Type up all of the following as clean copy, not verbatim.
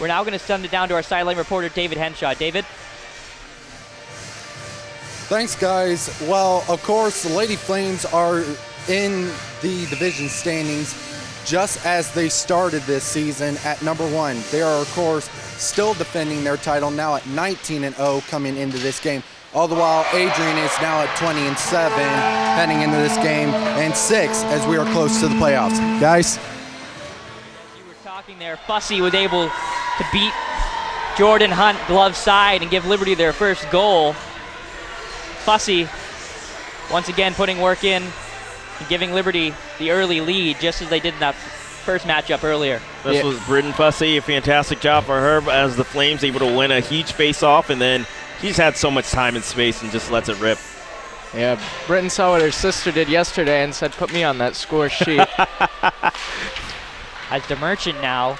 We're now going to send it down to our sideline reporter, David Henshaw. David? Thanks, guys. Well, of course, the Lady Flames are in the division standings just as they started this season at #1. They are, of course, still defending their title now at 19-0 coming into this game. All the while, Adrian is now at 20-7 heading into this game, and 6 as we are close to the playoffs. Guys? You were talking there. Fussy was able to beat Jordan Hunt glove side and give Liberty their first goal. Fussy once again putting work in and giving Liberty the early lead just as they did in that first matchup earlier. This was Britton Fussy, a fantastic job for her as the Flames able to win a huge face-off, and then she's had so much time and space and just lets it rip. Yeah, Britton saw what her sister did yesterday and said, put me on that score sheet. As DeMerchant now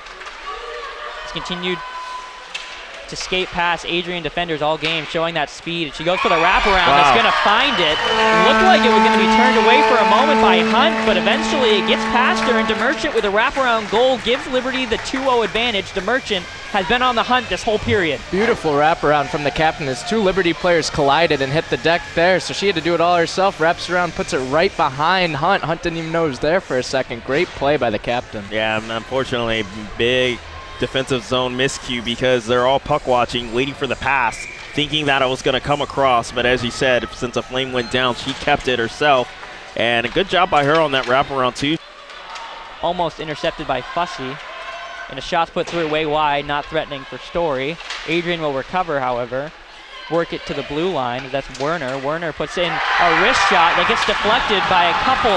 has continued to skate past Adrian defenders all game, showing that speed. She goes for the wraparound. Wow. That's going to find it. It looked like it was going to be turned away for a moment by Hunt, but eventually it gets past her, and DeMerchant with a wraparound goal gives Liberty the 2-0 advantage. DeMerchant has been on the hunt this whole period. Beautiful wraparound from the captain as 2 Liberty players collided and hit the deck there, so she had to do it all herself. Wraps around, puts it right behind Hunt. Hunt didn't even know it was there for a second. Great play by the captain. Yeah, unfortunately, big defensive zone miscue because they're all puck watching, waiting for the pass, thinking that it was going to come across. But as you said, since the flame went down, she kept it herself. And a good job by her on that wraparound, too. Almost intercepted by Fussy. And a shot's put through way wide, not threatening for Story. Adrian will recover, however. Work it to the blue line. That's Werner. Werner puts in a wrist shot that gets deflected by a couple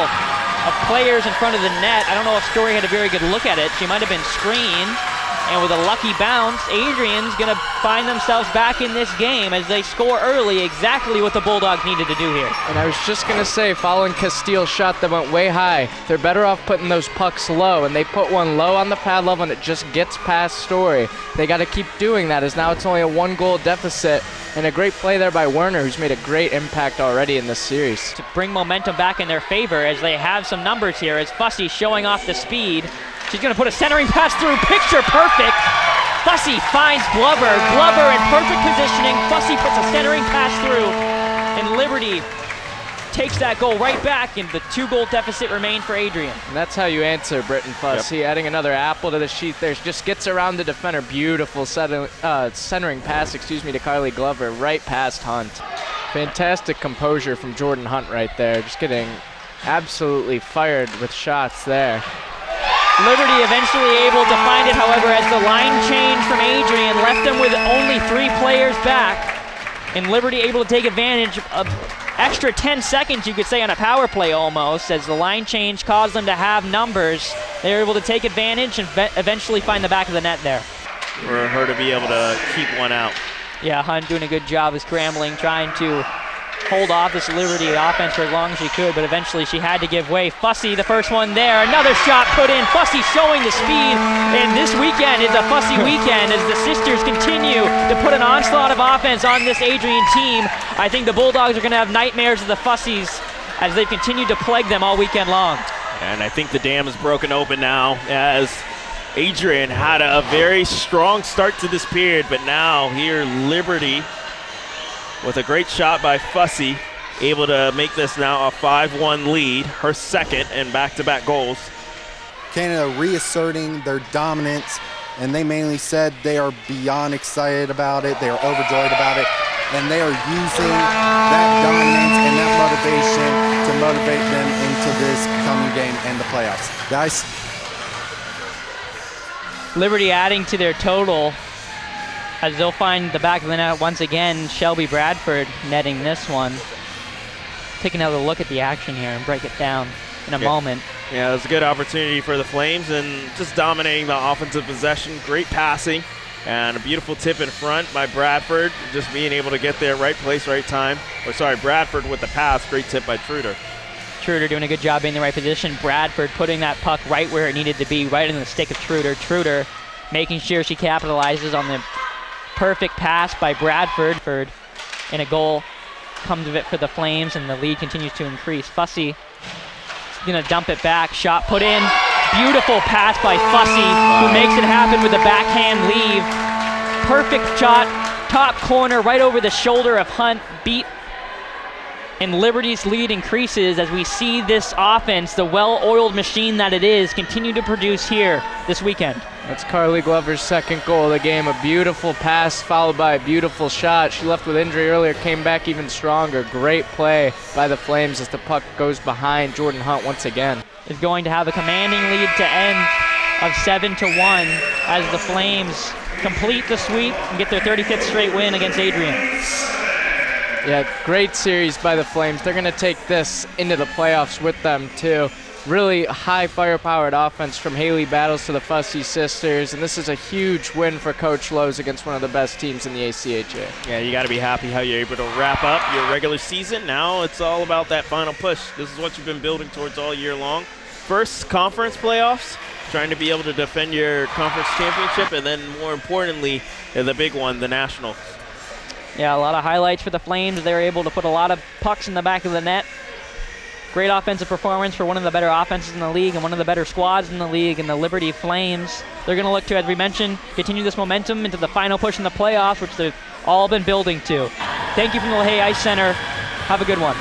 of players in front of the net. I don't know if Story had a very good look at it. She might have been screened. And with a lucky bounce, Adrian's going to find themselves back in this game as they score early, exactly what the Bulldogs needed to do here. And I was just going to say, following Castile's shot that went way high, they're better off putting those pucks low, and they put one low on the pad level and it just gets past Story. They got to keep doing that as now it's only a 1-goal deficit, and a great play there by Werner, who's made a great impact already in this series. To bring momentum back in their favor as they have some numbers here, as Fussy showing off the speed. She's going to put a centering pass through, picture perfect. Fussy finds Glover. Glover in perfect positioning. Fussy puts a centering pass through, and Liberty takes that goal right back, and the 2-goal deficit remained for Adrian. And that's how you answer Britton Fussy. Yep. Adding another apple to the sheet there. Just gets around the defender. Beautiful centering pass, to Carly Glover, right past Hunt. Fantastic composure from Jordan Hunt right there. Just getting absolutely fired with shots there. Liberty eventually able to find it, however, as the line change from Adrian left them with only 3 players back. And Liberty able to take advantage of extra 10 seconds, you could say, on a power play almost, as the line change caused them to have numbers. They were able to take advantage and eventually find the back of the net there. For her to be able to keep one out. Yeah, Hunt doing a good job of scrambling, trying to hold off this Liberty offense for as long as she could, but eventually she had to give way. Fussy, the first one there. Another shot put in. Fussy showing the speed. And this weekend is a Fussy weekend as the sisters continue to put an onslaught of offense on this Adrian team. I think the Bulldogs are going to have nightmares of the Fussies as they've continued to plague them all weekend long. And I think the dam is broken open now as Adrian had a very strong start to this period, but now here Liberty with a great shot by Fussy, able to make this now a 5-1 lead, her second and back-to-back goals. Canada reasserting their dominance, and they mainly said they are beyond excited about it, they are overjoyed about it, and they are using that dominance and that motivation to motivate them into this coming game and the playoffs. Guys? Liberty adding to their total as they'll find the back of the net once again. Shelby Bradford netting this one. Take another look at the action here and break it down in a moment. Yeah, it was a good opportunity for the Flames and just dominating the offensive possession. Great passing and a beautiful tip in front by Bradford. Just being able to get there, right place, right time. Bradford with the pass. Great tip by Truder. Truder doing a good job being in the right position. Bradford putting that puck right where it needed to be, right in the stick of Truder. Truder making sure she capitalizes on the perfect pass by Bradford, and a goal comes of it for the Flames, and the lead continues to increase. Fussy is going to dump it back. Shot put in. beautiful pass by Fussy, who makes it happen with a backhand leave. Perfect shot, top corner, right over the shoulder of Hunt, beat. And Liberty's lead increases as we see this offense, the well-oiled machine that it is, continue to produce here this weekend. That's Carly Glover's second goal of the game. A beautiful pass followed by a beautiful shot. She left with injury earlier, came back even stronger. Great play by the Flames as the puck goes behind Jordan Hunt once again. Is going to have a commanding lead to end of 7-1 as the Flames complete the sweep and get their 35th straight win against Adrian. Yeah, great series by the Flames. They're going to take this into the playoffs with them, too. Really high firepowered offense from Haley Battles to the Fussy sisters, and this is a huge win for Coach Lowe's against one of the best teams in the ACHA. Yeah, you got to be happy how you're able to wrap up your regular season. Now it's all about that final push. This is what you've been building towards all year long. First conference playoffs, trying to be able to defend your conference championship, and then more importantly, the big one, the national. Yeah, a lot of highlights for the Flames. They were able to put a lot of pucks in the back of the net. Great offensive performance for one of the better offenses in the league and one of the better squads in the league, and the Liberty Flames. They're going to look to, as we mentioned, continue this momentum into the final push in the playoffs, which they've all been building to. Thank you from the LaHaye Ice Center. Have a good one.